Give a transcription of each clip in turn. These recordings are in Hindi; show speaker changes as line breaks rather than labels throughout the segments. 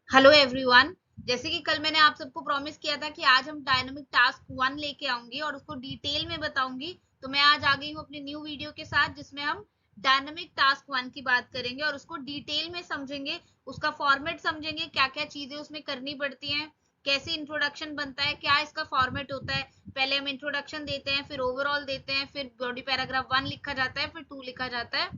Hello everyone. जैसे कि कल मैंने आप सबको प्रॉमिस किया था कि आज हम डायनामिक टास्क 1 लेके आऊंगी और उसको डिटेल में बताऊंगी, तो मैं आज आ गई हूँ अपनी न्यू वीडियो के साथ जिसमें हम डायनामिक टास्क 1 की बात करेंगे और उसको डिटेल में समझेंगे, उसका फॉर्मेट समझेंगे, क्या क्या चीजें उसमें करनी पड़ती हैं, कैसे इंट्रोडक्शन बनता है, क्या इसका फॉर्मेट होता है। पहले हम इंट्रोडक्शन देते हैं, फिर ओवरऑल देते हैं, फिर बॉडी पैराग्राफ 1 लिखा जाता है, फिर 2 लिखा जाता है,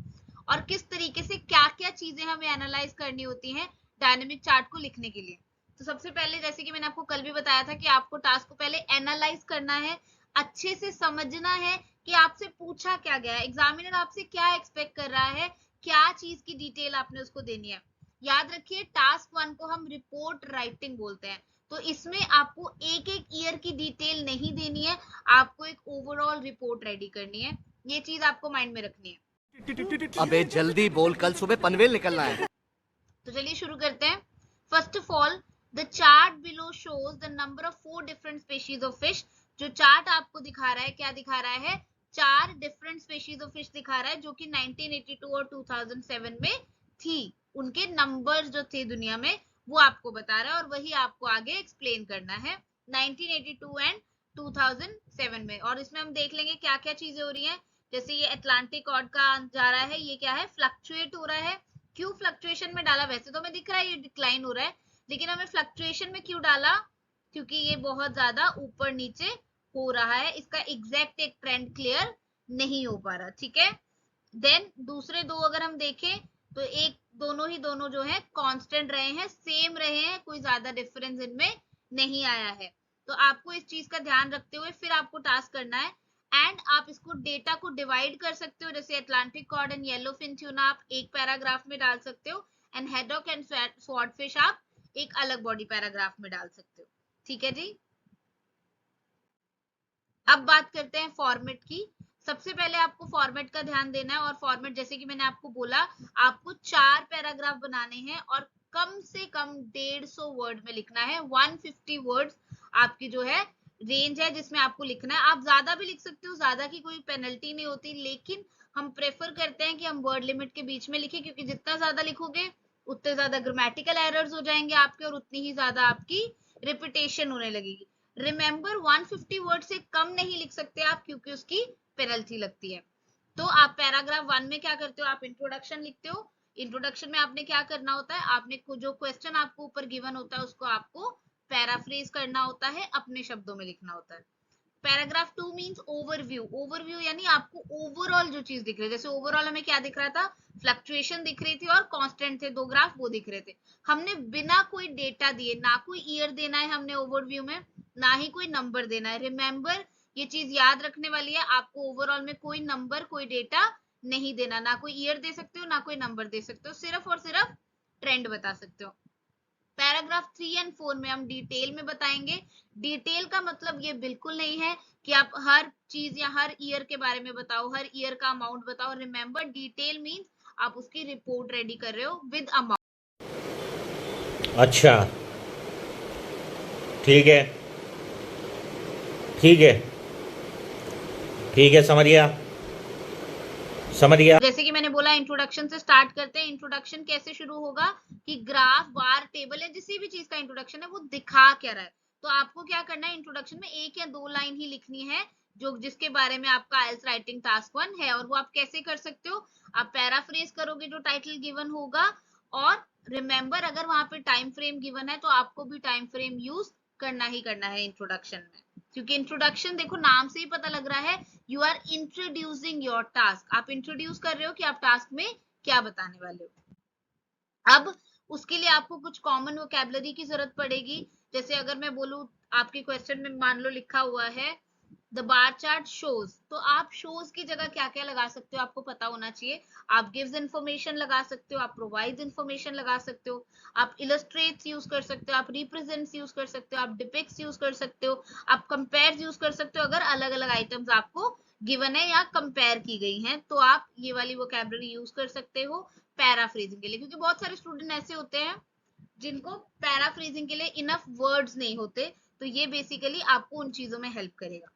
और किस तरीके से क्या क्या चीजें हमें एनालाइज करनी होती हैं डायनेमिक चार्ट को लिखने के लिए। तो सबसे पहले, जैसे कि मैंने आपको कल भी बताया था, कि आपको टास्क को पहले एनालाइज करना है, अच्छे से समझना है कि आपसे पूछा क्या गया है, एग्जामिनर आपसे क्या एक्सपेक्ट कर रहा है, क्या चीज की डिटेल आपने उसको देनी है। याद रखिए, टास्क 1 को हम रिपोर्ट राइटिंग बोलते हैं, तो इसमें आपको एक एक ईयर की डिटेल नहीं देनी है, आपको एक ओवरऑल रिपोर्ट रेडी करनी है। ये चीज आपको माइंड में रखनी है।
अबे जल्दी बोल, कल सुबह पनवेल निकलना है।
तो चलिए शुरू करते हैं। First of all, the chart below shows the number of 4 different species of fish. जो चार्ट आपको दिखा रहा है, क्या दिखा रहा है? 4 डिफरेंट स्पीशीज ऑफ फिश दिखा रहा है, जो कि 1982 और 2007 में थी। उनके नंबर्स जो थे दुनिया में, वो आपको बता रहा है, और वही आपको आगे एक्सप्लेन करना है 1982 एंड 2007 में। और इसमें हम देख लेंगे क्या क्या चीजें हो रही हैं। जैसे ये अटलांटिक कॉर्ड का जा रहा है, ये क्या है? फ्लक्चुएट हो रहा है। क्यों फ्लक्चुएशन में डाला? वैसे तो हमें दिख रहा है ये डिक्लाइन हो रहा है, लेकिन हमें फ्लक्चुएशन में क्यों डाला? क्योंकि ये बहुत ज्यादा ऊपर नीचे हो रहा है, इसका एग्जैक्ट एक ट्रेंड क्लियर नहीं हो पा रहा। ठीक है। देन दूसरे दो अगर हम देखें, तो एक दोनों जो है कांस्टेंट रहे हैं, सेम रहे हैं, कोई ज्यादा डिफरेंस इनमें नहीं आया है। तो आपको इस चीज का ध्यान रखते हुए फिर आपको टास्क करना है। एंड आप इसको डेटा को डिवाइड कर सकते हो, जैसे Atlantic cod and yellowfin tuna आप एक पैराग्राफ में डाल सकते हो, एंड हेडॉक एंड स्वॉर्डफिश आप एक अलग बॉडी पैराग्राफ में डाल सकते हो। ठीक है जी। अब बात करते हैं फॉर्मेट की। सबसे पहले आपको फॉर्मेट का ध्यान देना है, और फॉर्मेट जैसे कि मैंने आपको बोला, आपको 4 पैराग्राफ बनाने हैं और कम से कम 150 वर्ड में लिखना है। 150 वर्ड्स आपकी जो है रेंज है जिसमें आपको लिखना है। आप ज्यादा भी लिख सकते हो, ज्यादा की कोई पेनल्टी नहीं होती, लेकिन हम प्रेफर करते हैं कि हम वर्ड लिमिट के बीच में लिखें, क्योंकि जितना ज्यादा लिखोगे उतने ज्यादा ग्रामेटिकल एरर्स हो जाएंगे आपके, और उतनी ही ज्यादा आपकी रिपीटेशन होने लगेगी। रिमेंबर, 150 वर्ड से कम नहीं लिख सकते आप, क्योंकि उसकी पेनल्टी लगती है। तो आप पैराग्राफ 1 में क्या करते हो? आप इंट्रोडक्शन लिखते हो। इंट्रोडक्शन में आपने क्या करना होता है? आपने जो क्वेश्चन आपको ऊपर गिवन होता है उसको आपको पैराफ्रेज करना होता है, अपने शब्दों में लिखना होता है। Paragraph 2 means overview. ओवरव्यू यानी आपको ओवरऑल जो चीज दिख रही है, जैसे ओवरऑल हमें क्या दिख रहा था? फ्लक्चुएशन दिख रही थी और कांस्टेंट थे, दो ग्राफ वो दिख रहे थे। हमने बिना कोई डेटा दिए, ना कोई ईयर देना है हमने ओवरव्यू में, ना ही कोई नंबर देना है। रिमेंबर, ये चीज याद रखने वाली है, आपको ओवरऑल में कोई नंबर कोई डेटा नहीं देना, ना कोई ईयर दे सकते हो, ना कोई नंबर दे सकते हो, सिर्फ और सिर्फ ट्रेंड बता सकते हो। पैराग्राफ 3 एंड 4 में हम डिटेल में बताएंगे। डिटेल का मतलब ये बिल्कुल नहीं है कि आप हर चीज या हर ईयर के बारे में बताओ, हर ईयर का अमाउंट बताओ। रिमेंबर, डिटेल मींस आप उसकी रिपोर्ट रेडी कर रहे हो विद अमाउंट।
अच्छा, ठीक है ठीक है ठीक है, समझ गया समझ गया।
जैसे कि मैंने बोला, इंट्रोडक्शन से स्टार्ट करते हैं। इंट्रोडक्शन कैसे शुरू होगा? कि ग्राफ, बार, टेबल या जिस भी चीज का इंट्रोडक्शन है वो दिखा क्या रहा है। तो आपको क्या करना है? इंट्रोडक्शन में एक या दो लाइन ही लिखनी है, जो जिसके बारे में आपका आइल्स राइटिंग टास्क 1 है। और वो आप कैसे कर सकते हो? आप पैराफ्रेज करोगे जो टाइटल गिवन होगा, और रिमेंबर, अगर वहां पे टाइम फ्रेम गिवन है तो आपको भी टाइम फ्रेम यूज करना ही करना है इंट्रोडक्शन में, क्योंकि इंट्रोडक्शन देखो नाम से ही पता लग रहा है, you are introducing your task. आप इंट्रोड्यूस कर रहे हो कि आप टास्क में क्या बताने वाले हो। अब उसके लिए आपको कुछ कॉमन वोकेबलरी की जरूरत पड़ेगी। जैसे अगर मैं बोलूं, आपके क्वेश्चन में मान लो लिखा हुआ है द बार चार्ट शोज, तो आप शोज की जगह क्या क्या लगा सकते हो? आपको पता होना चाहिए। आप गिव्स इंफॉर्मेशन लगा सकते हो, आप प्रोवाइड्स इंफॉर्मेशन लगा सकते हो, आप इलस्ट्रेट्स यूज कर सकते हो, आप रिप्रेजेंट्स यूज कर सकते हो, आप डिपिक्ट्स यूज कर सकते हो, आप कंपेयर्स यूज कर सकते हो। अगर अलग अलग आइटम्स आपको गिवन है या कंपेयर की गई हैं, तो आप ये वाली वोकेबलरी यूज कर सकते हो पैराफ्रेजिंग के लिए, क्योंकि बहुत सारे स्टूडेंट ऐसे होते हैं जिनको पैराफ्रेजिंग के लिए इनफ वर्ड्स नहीं होते। तो ये बेसिकली आपको उन चीजों में हेल्प करेगा।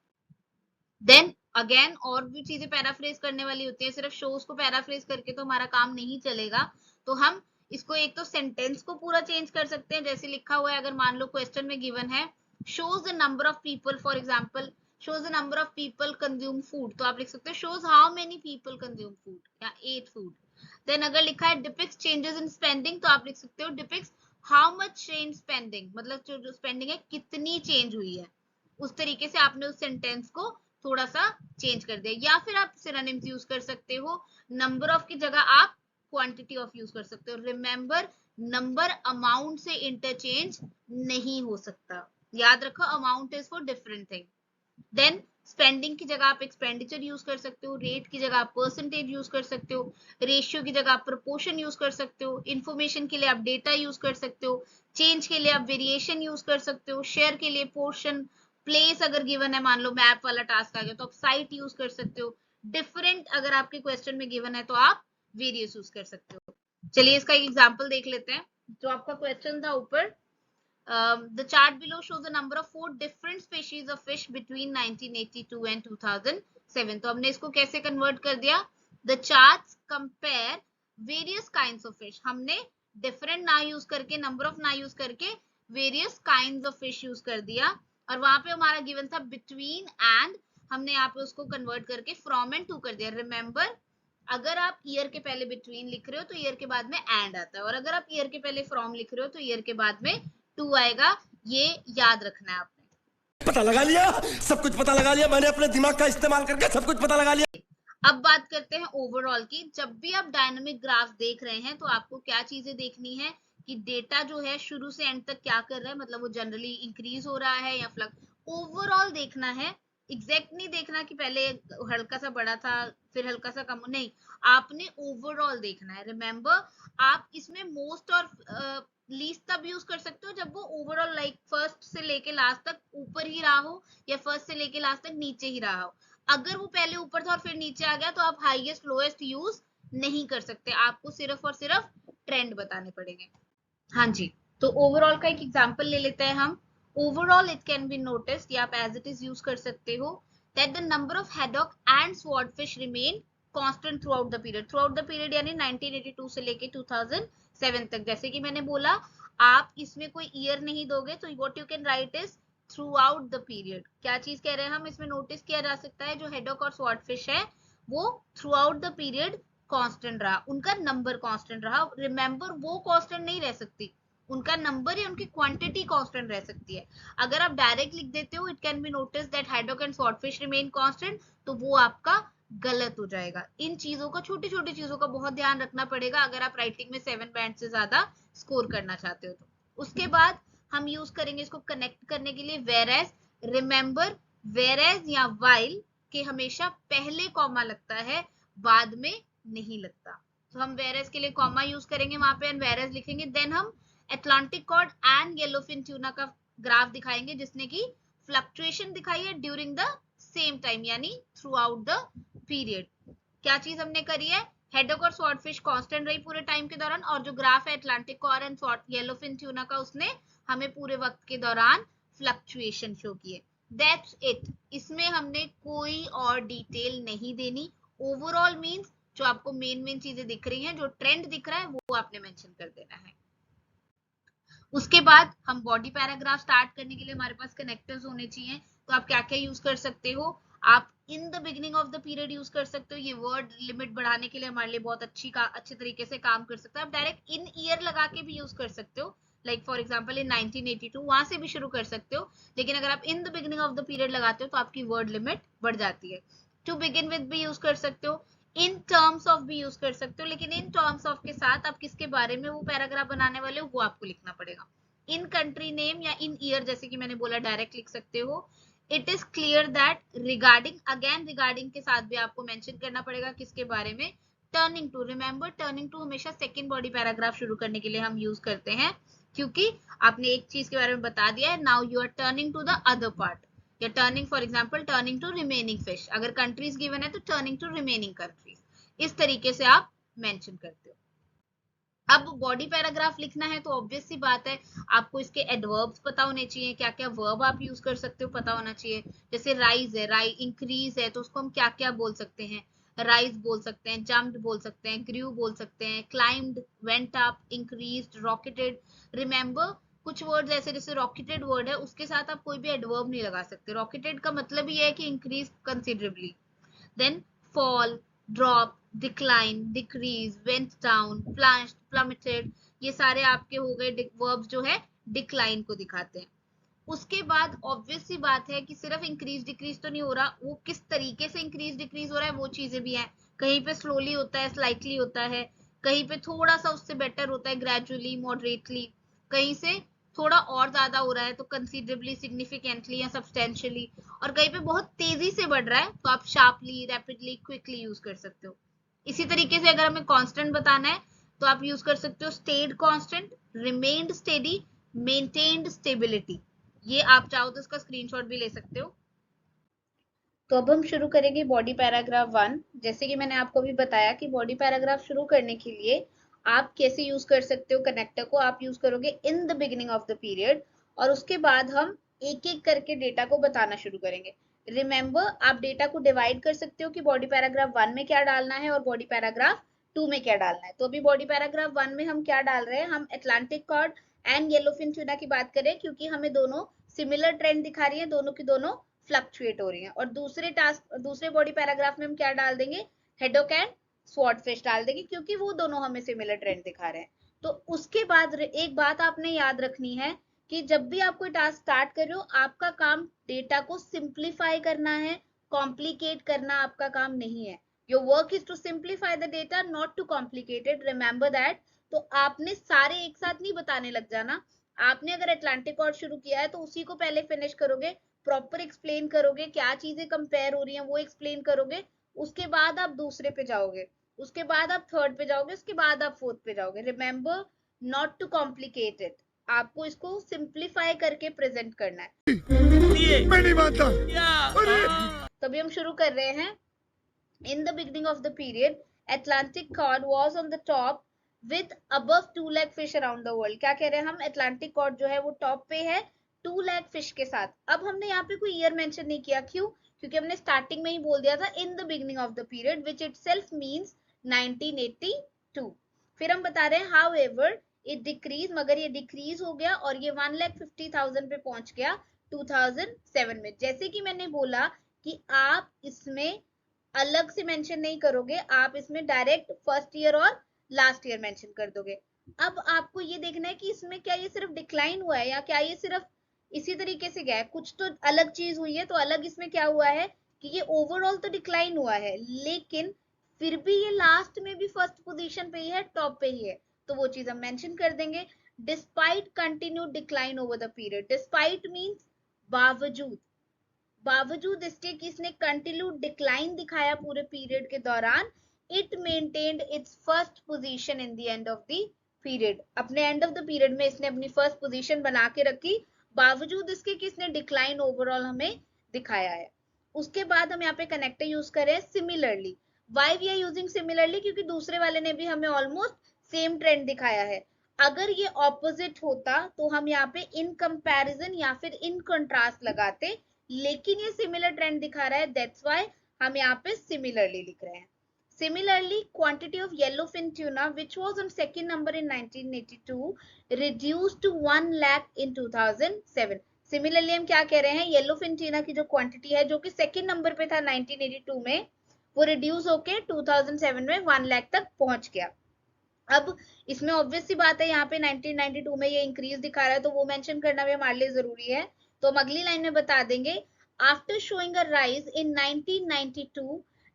देन अगेन और भी चीजें पैराफ्रेज करने वाली होती है, सिर्फ शोज को पैराफ्रेज करके तो हमारा काम नहीं चलेगा। तो हम इसको एक तो सेंटेंस को पूरा चेंज कर सकते हैं, जैसे लिखा हुआ है, अगर मान लो क्वेश्चन में गिवन है shows the number of people, for example shows the number of people consume food, तो आप लिख सकते हो shows how many people consume food या ate food. देन अगर लिखा है depicts changes in spending, तो आप लिख सकते हो depicts how much change spending, मतलब जो स्पेंडिंग है कितनी चेंज हुई है. उस तरीके से आपने उस सेंटेंस को थोड़ा सा चेंज कर दिया. या फिर आप सिनोनिम्स यूज कर सकते हो, नंबर ऑफ की जगह आप क्वांटिटी ऑफ यूज कर सकते हो. रिमेंबर, नंबर अमाउंट से इंटरचेंज नहीं हो सकता, याद रखो amount is for different thing. Then spending की जगह आप एक्सपेंडिचर यूज कर सकते हो, रेट की जगह आप परसेंटेज यूज कर सकते हो, रेशियो की जगह आप प्रोपोर्शन यूज कर सकते हो, इंफॉर्मेशन के लिए आप डेटा यूज कर सकते हो, चेंज के लिए आप वेरिएशन यूज कर सकते हो, शेयर के लिए पोर्शन, प्लेस अगर गिवन है, मान लो मैप वाला टास्क आ गया तो आप साइट यूज कर सकते हो, डिफरेंट अगर आपके क्वेश्चन में गिवन है तो आप वेरियस यूज कर सकते हो. चलिए इसका एक एग्जांपल देख लेते हैं. जो आपका क्वेश्चन था ऊपर, the chart below shows the number of 4 different species of fish between 1982 and 2007. तो हमने इसको कैसे कन्वर्ट कर दिया, the charts compare various kinds of fish. हमने different ना यूज करके, number of ना यूज करके various kinds of fish use कर दिया, और वहां पे हमारा गिवन था between and, हमने यहाँ पे उसको कन्वर्ट करके from and to कर दिया. रिमेंबर, अगर आप ईयर के पहले बिटवीन लिख रहे हो तो ईयर के बाद में एंड आता है, और अगर आप ईयर के पहले फ्रॉम लिख रहे हो तो ईयर के बाद में टू आएगा. ये याद रखना है आपने.
पता लगा लिया, सब कुछ पता लगा लिया मैंने, अपने दिमाग का इस्तेमाल करके सब कुछ पता लगा लिया.
अब बात करते हैं ओवरऑल की. जब भी आप डायनामिक ग्राफ देख रहे हैं तो आपको क्या चीजें देखनी है कि डेटा जो है शुरू से एंड तक क्या कर रहा है, मतलब वो जनरली इंक्रीज हो रहा है या फ्लक्स. ओवरऑल देखना है, एग्जैक्ट नहीं देखना कि पहले हल्का सा बड़ा था फिर हल्का सा कम, नहीं, आपने ओवरऑल देखना है. रिमेंबर, आप इसमें मोस्ट और लीस्ट तब यूज कर सकते हो जब वो ओवरऑल लाइक फर्स्ट से लेके लास्ट तक ऊपर ही रहा हो या फर्स्ट से लेके लास्ट तक नीचे ही रहा हो. अगर वो पहले ऊपर था और फिर नीचे आ गया तो आप हाईएस्ट लोएस्ट यूज नहीं कर सकते, आपको सिर्फ और सिर्फ ट्रेंड बताने पड़ेंगे. हाँ जी, तो ओवरऑल का एक एग्जांपल ले लेते हैं हम. Overall it can be noticed, या आप एज इट इज यूज कर सकते हो, that the number of haddock and swordfish remain constant throughout the period. Throughout the period यानी 1982 से लेके 2007 तक. जैसे कि मैंने बोला, आप इसमें कोई ईयर नहीं दोगे तो what you can write is through out the period. क्या चीज कह रहे हैं हम, इसमें नोटिस किया जा सकता है जो हैडॉक और स्वॉर्डफिश है वो through out the period constant रहा, उनका नंबर कांस्टेंट रहा. रिमेंबर, वो कांस्टेंट नहीं रह सकती, उनका नंबर या उनकी क्वांटिटी कांस्टेंट रह सकती है. अगर आप डायरेक्ट लिख देते हो it can be notice that haddock and swordfish remain constant, तो वो आपका गलत हो जाएगा. इन चीजों का, छोटी छोटी चीजों का बहुत ध्यान रखना पड़ेगा अगर आप राइटिंग में 7 बैंड से ज्यादा स्कोर करना चाहते हो तो. उसके बाद हम यूज करेंगे इसको कनेक्ट करने के लिए वेरएज. रिमेंबर, वेरएज या वाइल के हमेशा पहले कॉमा लगता है, बाद में नहीं लगता. तो हम वेरएज के लिए कॉमा यूज करेंगे वहां पे, वेरएज लिखेंगे. देन हम Atlantic cod and yellowfin tuna का ग्राफ दिखाएंगे जिसने की फ्लक्चुएशन दिखाई है ड्यूरिंग द सेम टाइम, यानी थ्रू आउट द पीरियड. क्या चीज हमने करी है, हैडॉक और स्वॉर्डफिश कांस्टेंट रही पूरे टाइम के दौरान, और जो ग्राफ है Atlantic cod and yellowfin tuna का, उसने हमें पूरे वक्त के दौरान फ्लक्चुएशन शो किए. That's it. इसमें हमने कोई और डिटेल नहीं देनी. ओवरऑल मींस जो आपको मेन चीजें दिख रही हैं, जो ट्रेंड दिख रहा है वो आपने मेंशन कर देना है. उसके बाद हम बॉडी पैराग्राफ स्टार्ट करने के लिए हमारे पास कनेक्टर्स होने चाहिए. तो आप क्या क्या यूज कर सकते हो, आप इन the beginning of the period use कर सकते हो. ये वर्ड लिमिट बढ़ाने के लिए हमारे लिए बहुत अच्छे तरीके से काम कर सकता है. आप डायरेक्ट इन ईयर लगा के भी यूज कर सकते हो, लाइक फॉर एग्जांपल इन 1982, वहां से भी शुरू कर सकते हो. लेकिन अगर आप इन the beginning of the period लगाते हो तो आपकी वर्ड लिमिट बढ़ जाती है. टू बिगिन विद भी यूज कर सकते हो, इन टर्म्स ऑफ भी यूज कर सकते हो, लेकिन इन टर्म्स ऑफ के साथ आप किसके बारे में वो पैराग्राफ बनाने वाले हो वो आपको लिखना पड़ेगा. इन कंट्री नेम या इन ईयर, जैसे कि मैंने बोला, डायरेक्ट लिख सकते हो. It is clear that, regarding, again regarding के साथ भी आपको मेंशन करना पड़ेगा किसके बारे में. Turning to, remember turning to हमेशा सेकंड बॉडी पैराग्राफ शुरू करने के लिए हम यूज करते हैं, क्योंकि आपने एक चीज के बारे में बता दिया है. Now you are turning to the other part, या turning for example turning to remaining fish. अगर कंट्रीज गिवन है तो टर्निंग टू रिमेनिंग कंट्रीज. इस तरीके से आप मेंशन करते हो. अब बॉडी पैराग्राफ लिखना है तो ऑब्वियस सी बात है आपको इसके एडवर्ब्स पता होने चाहिए, क्या क्या वर्ब आप यूज कर सकते हो पता होना चाहिए. जैसे राइज है, इंक्रीज है, तो उसको हम क्या क्या बोल सकते हैं. राइज बोल सकते हैं, जम्प्ड बोल सकते हैं, ग्रू बोल सकते हैं, climbed, went up, increased, rocketed. Remember कुछ वर्ड्स ऐसे, जैसे रॉकेटेड वर्ड है उसके साथ आप कोई भी एडवर्ब नहीं लगा सकते। रॉकेटेड का मतलब ये है कि increase considerably. Then fall, drop, decline, decrease, went down, plunged, plummeted, ये सारे आपके हो गए वर्ब्स जो है डिक्लाइन को दिखाते हैं। उसके बाद ऑब्वियस सी बात है कि सिर्फ इंक्रीज डिक्रीज तो नहीं हो रहा, वो किस तरीके से इंक्रीज डिक्रीज हो रहा है वो चीजें भी हैं। कहीं पे स्लोली होता है, स्लाइटली होता है, कहीं पे थोड़ा सा उससे बेटर होता है, ग्रेजुअली, मॉडरेटली, कहीं से थोड़ा और ज्यादा हो रहा है तो कंसिडरेबली, सिग्निफिकेंटली या सब्सटेंशियली, और कहीं पे बहुत तेजी से बढ़ रहा है तो आप शार्पली, रैपिडली, क्विकली यूज कर सकते हो। इसी तरीके से अगर हमें कांस्टेंट बताना है तो आप यूज कर सकते हो stayed constant, remained steady, maintained stability. ये आप चाहो तो इसका स्क्रीनशॉट भी ले सकते हो। तो अब हम शुरू करेंगे बॉडी पैराग्राफ 1। जैसे कि मैंने आपको भी बताया कि बॉडी पैराग्राफ शुरू करने के लिए आप कैसे यूज कर सकते हो कनेक्टर को, आप यूज करोगे इन the beginning of the period, और उसके बाद हम एक एक करके डेटा को बताना शुरू करेंगे। रिमेंबर आप डेटा को डिवाइड कर सकते हो कि बॉडी पैराग्राफ 1 में क्या डालना है और बॉडी पैराग्राफ 2 में क्या डालना है। तो अभी बॉडी पैराग्राफ 1 में हम क्या डाल रहे हैं, हम Atlantic cod and yellowfin tuna की बात करें क्योंकि हमें दोनों सिमिलर ट्रेंड दिखा रही है, दोनों की दोनों फ्लक्चुएट हो रही है। और दूसरे बॉडी पैराग्राफ में हम क्या डाल देंगे, हेडोक एंड स्वॉर्डफिश डाल देंगे क्योंकि वो दोनों हमें सिमिलर ट्रेंड दिखा रहे हैं। तो उसके बाद एक बात आपने याद रखनी है कि जब भी आप कोई टास्क स्टार्ट कर रहे हो आपका काम डेटा को सिंप्लीफाई करना है, कॉम्प्लिकेट करना आपका काम नहीं है। Your work is to simplify the data, not to complicate it, remember that. तो आपने सारे एक साथ नहीं बताने लग जाना। आपने अगर अटलांटिक कॉर्ड शुरू किया है तो उसी को पहले फिनिश करोगे, प्रॉपर एक्सप्लेन करोगे, क्या चीजें कंपेयर हो रही हैं वो एक्सप्लेन करोगे, उसके बाद आप दूसरे पे जाओगे, उसके बाद आप थर्ड पे जाओगे, उसके बाद आप फोर्थ पे जाओगे। Remember not to complicate it, आपको इसको सिंप्लीफाई करके प्रेजेंट करना है।
मैं नहीं मानता।
तभी हम शुरू कर रहे हैं। In the beginning of the period Atlantic cod was on the top with above 2 lakh fish around the world. क्या कह रहे हैं हम, अटलांटिक कॉर्ड जो है वो टॉप पे है 2 लाख फिश के साथ। अब हमने यहाँ पे कोई ईयर मेंशन नहीं किया, क्यों, क्योंकि हमने स्टार्टिंग में ही बोल दिया था इन the beginning of the period which itself means 1982। फिर हम बता रहे हैं हाउ एवर इट डिक्रीज, मगर ये डिक्रीज हो गया और ये 1,50,000 पे पहुंच गया 2007 में। जैसे कि मैंने बोला कि आप इसमें अलग से मेंशन नहीं करोगे, आप इसमें डायरेक्ट फर्स्ट ईयर और लास्ट ईयर मेंशन कर दोगे। अब आपको ये देखना है कि इसमें क्या ये सिर्फ डिक्लाइन हुआ है या क्या ये सिर्फ इसी तरीके से गया है, कुछ तो अलग चीज हुई है। तो अलग इसमें क्या हुआ है कि ये ओवरऑल तो डिक्लाइन हुआ है लेकिन फिर भी ये लास्ट में भी फर्स्ट पोजीशन पे ही है, टॉप पे ही है, तो वो चीज हम मेंशन कर देंगे। Despite continued decline over the period, despite means बावजूद, बावजूद इसके कि इसने कंटिन्यूड डिक्लाइन दिखाया पूरे पीरियड के दौरान, it maintained it's first position in the end of the period. अपने एंड ऑफ द पीरियड में इसने अपनी फर्स्ट पोजीशन बना के रखी बावजूद इसके कि इसने डिक्लाइन ओवरऑल हमें दिखाया है। उसके बाद हम यहाँ पे कनेक्टर यूज करें similarly. Why we are using similarly, क्योंकि दूसरे वाले ने भी हमें ऑलमोस्ट सेम ट्रेंड दिखाया है। अगर ये ऑपोजिट होता तो हम यहाँ पे इन कंपैरिजन या फिर इन कंट्रास्ट लगाते, लेकिन ये सिमिलर ट्रेंड दिखा रहा है, दैट्स व्हाई हम यहाँ पे सिमिलरली लिख रहे हैं। Similarly, quantity of yellowfin tuna, which was on second number in 1982, reduced to 1 lakh in 2007. Similarly, हम क्या कह रहे हैं, yellowfin tuna की जो क्वांटिटी है जो कि सेकंड नंबर पे था 1982 में, वो रिड्यूस होके 2007 में 1 लाख तक पहुंच गया। अब इसमें ऑब्वियस सी बात है, यहाँ पे 1992 में ये इंक्रीज दिखा रहा है तो वो मेंशन करना भी हमारे लिए जरूरी है। तो हम अगली लाइन में बता देंगे, after showing a rise in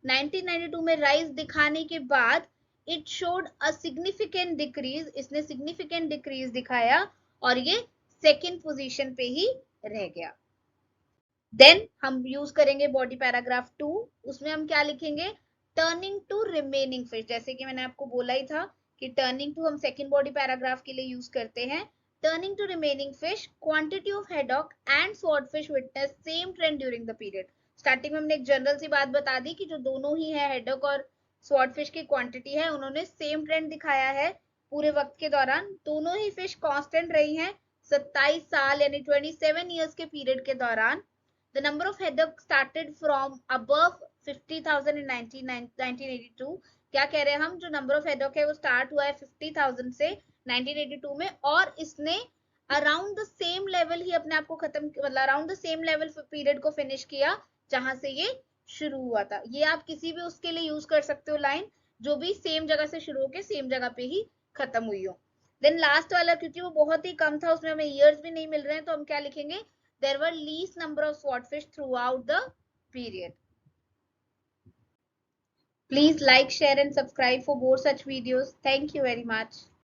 1992 में राइज दिखाने के बाद it showed a significant decrease, इसने सिग्निफिकेंट डिक्रीज दिखाया और ये सेकंड पोजीशन पे ही रह गया। देन हम यूज करेंगे बॉडी पैराग्राफ 2, उसमें हम क्या लिखेंगे, टर्निंग टू रिमेनिंग फिश। जैसे कि मैंने आपको बोला ही था कि टर्निंग टू हम सेकंड बॉडी पैराग्राफ के लिए यूज करते हैं। Turning to remaining fish, quantity of haddock and swordfish witness same trend during the period. Starting में हमने एक जनरल सी बात बता दी कि जो दोनों ही है हेडॉक और स्वॉर्डफिश की क्वांटिटी है, उन्होंने सेम ट्रेंड दिखाया है पूरे वक्त के दौरान। दोनों ही फिश कांस्टेंट रही हैं 27 साल यानी 27 इयर्स के पीरियड के दौरान। The number of haddock started from above 50,000 इन 1982। क्या कह रहे हैं हम, जो नंबर ऑफ हेडॉक है वो स्टार्ट हुआ है 50,000 से 1982 में, और इसने अराउंड द सेम लेवल ही अपने आप को खत्म, मतलब around the same level period को फिनिश किया जहां से ये शुरू हुआ था। ये आप किसी भी उसके लिए यूज कर सकते हो लाइन, जो भी सेम जगह से शुरू होकर सेम जगह पे ही खत्म हुई हो। देन लास्ट वाला, क्योंकि वो बहुत ही कम था, उसमें हमें ईयर्स भी नहीं मिल रहे हैं, तो हम क्या लिखेंगे, there were least number of swordfish throughout the period. Please like, share and subscribe for more such videos. Thank you very much.